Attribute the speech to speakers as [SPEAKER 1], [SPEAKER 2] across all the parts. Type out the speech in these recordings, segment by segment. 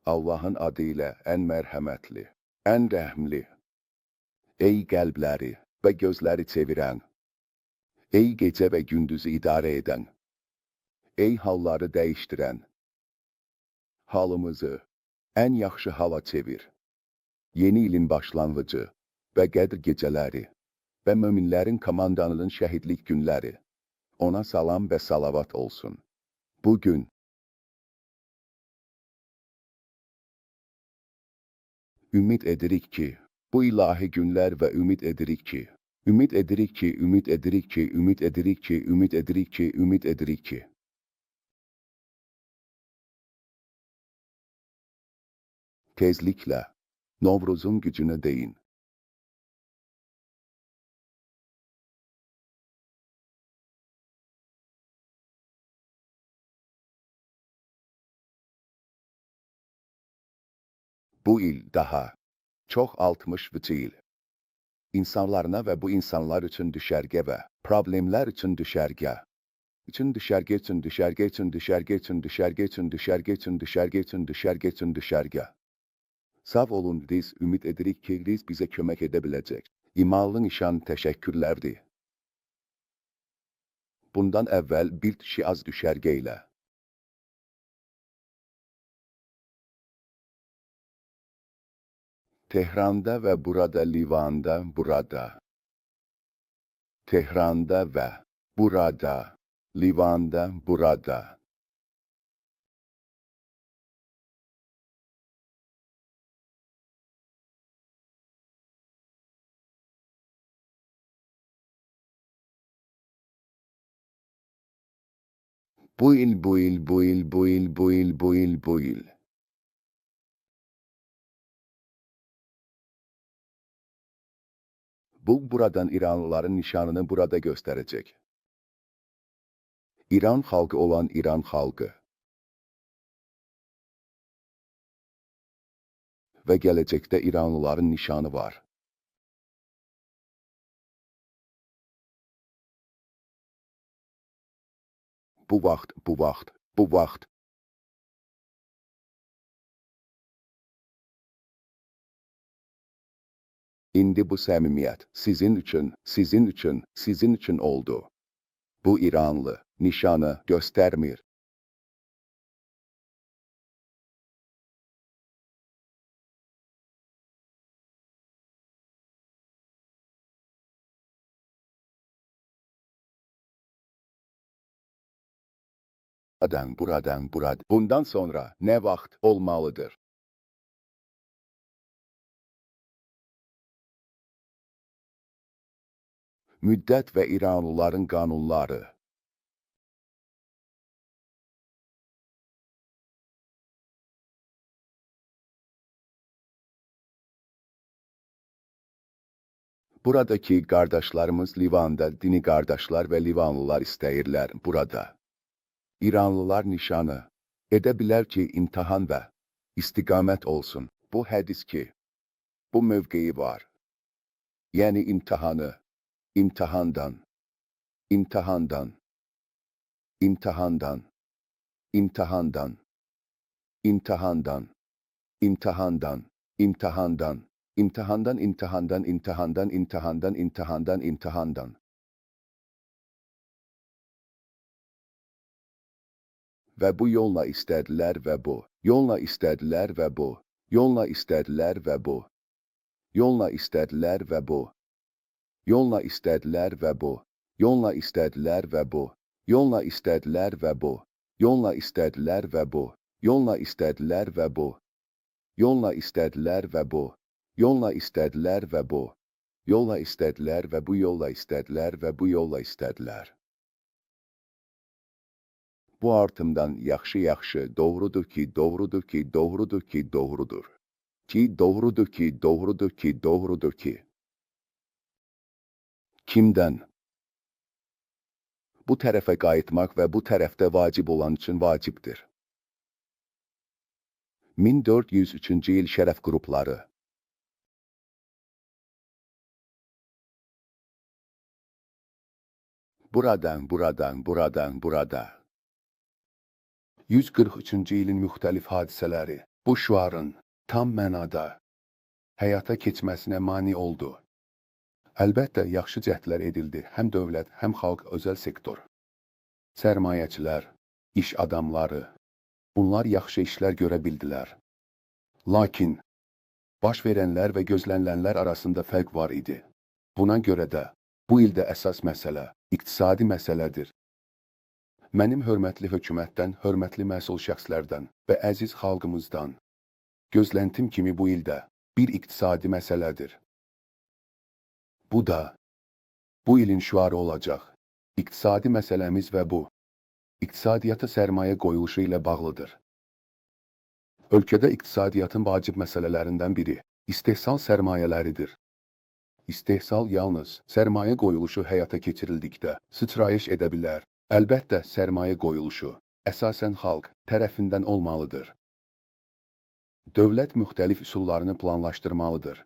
[SPEAKER 1] Allah'ın adıyla en merhametli, en rəhmli. Ey qəlbləri və gözləri çevirən, ey gecə və gündüzü idarə edən, ey halları dəyişdirən, halımızı en yaxşı hala çevir. Yeni ilin başlanğıcı və Qədr gecələri və möminlərin komandanının şəhidlik günləri. Ona salam və salavat olsun. Bugün ümid edirik ki, bu ilahi günlər və ümid edirik ki, ümid edirik ki, ümid edirik ki, ümid edirik ki, ümid edirik ki, ümid edirik ki. Tezliklə Novruz'un gücünə değin. Bu il daha çox 60 il. İnsanlarına və bu insanlar üçün düşərgə və problemlər üçün düşərgə. Düşərgə. Sağ olun, biz ümid edirik ki, biz bizə kömək edə biləcək. İmallı nişan təşəkkürlərdir. Bundan əvvəl bir şiaz düşərgə ilə. Tehranda və burada, Livanda, burada. Tehranda və burada, Livanda, burada. Bu il. Bu buradan İranlıların nişanını burada gösterecek. İran halkı olan İran halkı. Ve gelecekte İranlıların nişanı var. Bu vaxt. İndi bu səmimiyyət sizin üçün oldu. Bu İranlı nişanı göstermir. Buradan. Bundan sonra ne vaxt olmalıdır? Müddət ve İranlıların qanunları. Buradaki kardeşlerimiz Livan'da dini kardeşler ve Livanlılar istəyirlər burada. İranlılar nişanı edebilir ki imtihan ve istiqamət olsun. Bu hədis ki, bu mövqeyi var. Yani imtihandan. Ve bu yolla istediler ve bu. Yolla istediler ve bu. Yolla istediler ve bu. Yolla istediler ve bu. Yolla istediler ve bu. Yolla istediler ve bu. Yolla istediler ve bu. Yolla istediler ve bu. Yolla istediler ve bu. Yolla istediler ve bu. Yolla istediler ve bu. Yolla istediler ve bu yolla istediler ve bu yolla istediler. Bu artımdan yaxşı, doğrudur ki, doğrudur ki, doğrudur ki, doğrudur. Ki doğrudur ki, doğrudur ki, doğrudur ki. Kimdən? Bu tərəfə qayıtmaq və bu tərəfdə vacib olan üçün vacibdir. 1403-cü il şərəf qrupları. Burada. 143-cü ilin müxtəlif hadisələri. bu şüarın tam mənada həyata keçməsinə mane oldu. Əlbəttə, yaxşı cəhdlər edildi, həm dövlət, həm xalq, özəl sektor. Sərmayəçilər, iş adamları, bunlar yaxşı işlər görə bildilər. Lakin, baş verənlər və gözlənilənlər arasında fərq var idi. Buna görə də, bu ildə əsas məsələ, iqtisadi məsələdir. Mənim hörmətli hökumətdən, hörmətli məsul şəxslərdən və əziz xalqımızdan gözləntim kimi bu ildə bir iqtisadi məsələdir. Bu da, bu ilin şüarı olacaq. İqtisadi məsələmiz və bu, iqtisadiyyata sərmayə qoyuluşu ilə bağlıdır. Ölkədə iqtisadiyyatın vacib məsələlərindən biri, istehsal sərmayələridir. İstehsal yalnız sərmayə qoyuluşu həyata keçirildikdə sıçrayış edə bilər. Əlbəttə, sərmayə qoyuluşu əsasən xalq tərəfindən olmalıdır. Dövlət müxtəlif üsullarını planlaşdırmalıdır.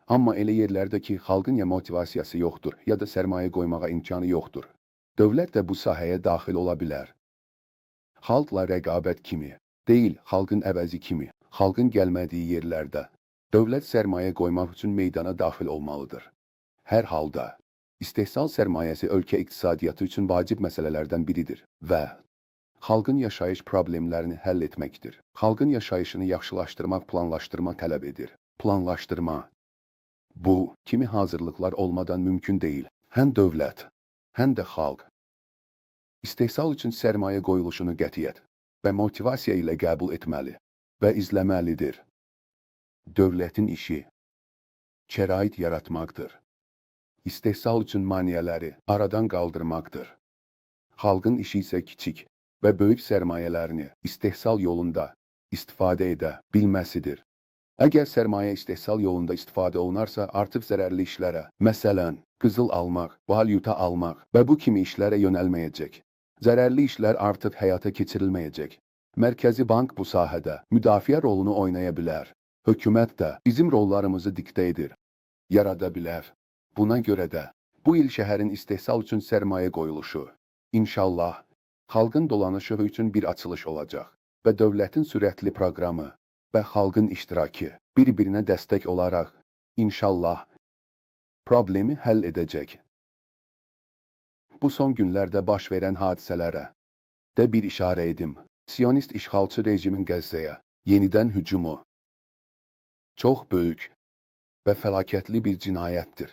[SPEAKER 1] Amma elə yerlərdə ki, xalqın ya motivasiyası yoxdur, ya da sərmayə qoymağa imkanı yoxdur. Dövlət də bu sahəyə daxil ola bilər. Xalqla rəqabət kimi, deyil xalqın əvəzi kimi, xalqın gəlmədiyi yerlərdə dövlət sərmayə qoymaq üçün meydana daxil olmalıdır. Hər halda, istehsal sərmayəsi ölkə iqtisadiyyatı üçün vacib məsələlərdən biridir və xalqın yaşayış problemlərini həll etməkdir. Xalqın yaşayışını yaxşılaşdırmaq, planlaşdırma tələb edir. Planlaşdırma. Bu, kimi hazırlıqlar olmadan mümkün deyil. Həm dövlət, həm də xalq. İstehsal üçün sərmayə qoyuluşunu qətiyyət və motivasiya ilə qəbul etməli və izləməlidir. Dövlətin işi şərait yaratmaqdır. İstehsal üçün maneələri aradan qaldırmaqdır. Xalqın işi isə kiçik və böyük sərmayələrini istehsal yolunda istifadə edə bilməsidir. Əgər sərmayə istehsal yolunda istifadə olunarsa, artıq zərərli işlərə, məsələn, qızıl almaq, valyuta almaq və bu kimi işlərə yönəlməyəcək. Zərərli işlər artıq həyata keçirilməyəcək. Mərkəzi bank bu sahədə müdafiə rolunu oynaya bilər. Hökumət də bizim rollarımızı diktə edir, yarada bilər. Buna görə də, bu il şəhərin istehsal üçün sərmayə qoyuluşu, inşallah, xalqın dolanışı üçün bir açılış olacaq və dövlətin sürətli proqramı və xalqın iştirakı bir-birinə dəstək olaraq, inşallah, problemi həll edəcək. Bu son günlərdə baş verən hadisələrə də bir işarə edim. Siyonist işğalçı rejimin Qəzzəyə yenidən hücumu çox böyük və fəlakətli bir cinayətdir.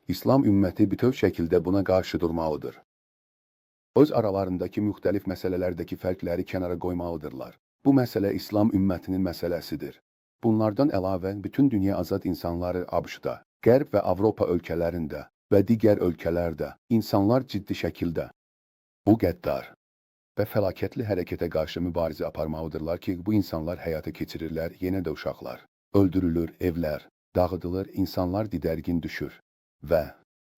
[SPEAKER 1] İslam ümməti bütöv şəkildə buna qarşı durmalıdır. Öz aralarındakı müxtəlif məsələlərdəki fərqləri kənara qoymalıdırlar. Bu məsələ İslam ümmətinin məsələsidir. Bunlardan əlavə bütün dünya azad insanları ABŞ-da, Qərb və Avropa ölkələrində və digər ölkələrdə insanlar ciddi şəkildə bu qəddar və fəlakətli hərəkətə qarşı mübarizə aparmalıdırlar ki, bu insanlar həyata keçirirlər, yenə də uşaqlar öldürülür, evlər dağıdılır, insanlar didərgin düşür və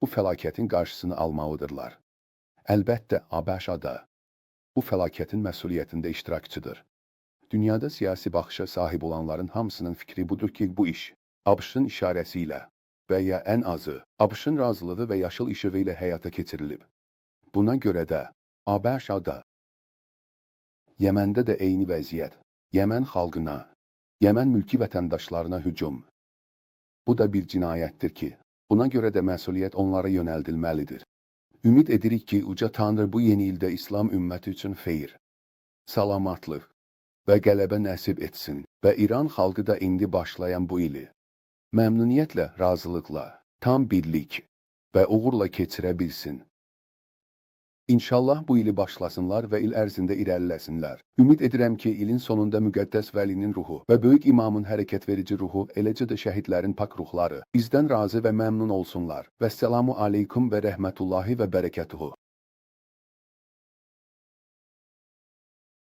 [SPEAKER 1] bu fəlakətin qarşısını almalıdırlar. Əlbəttə, ABŞ da bu fəlakətin məsuliyyətində iştirakçıdır. Dünyada siyasi baxışa sahib olanların hamısının fikri budur ki, bu iş ABŞ-ın işarəsi ilə və ya ən azı ABŞ-ın razılığı və yaşıl işığı ilə həyata keçirilib. Buna görə də ABŞ-da Yəməndə də eyni vəziyyət. Yəmən xalqına, Yəmən mülki vətəndaşlarına hücum. Bu da bir cinayətdir ki, buna görə də məsuliyyət onlara yönəldilməlidir. Ümid edirik ki, Uca Tanrı bu yeni ildə İslam ümməti üçün xeyir, salamatlıq və qələbə nəsib etsin və İran xalqı da indi başlayan bu ili məmnuniyyətlə, razılıqla, tam birlik və uğurla keçirə bilsin. İnşallah bu ili başlasınlar və il ərzində irəliləsinlər. Ümid edirəm ki, ilin sonunda müqəddəs vəlinin ruhu və böyük imamın hərəkət verici ruhu, eləcə də şəhidlərin pak ruhları bizdən razı və məmnun olsunlar. Vəssalamu aleykum və rəhmətullahi və bərəkətuhu.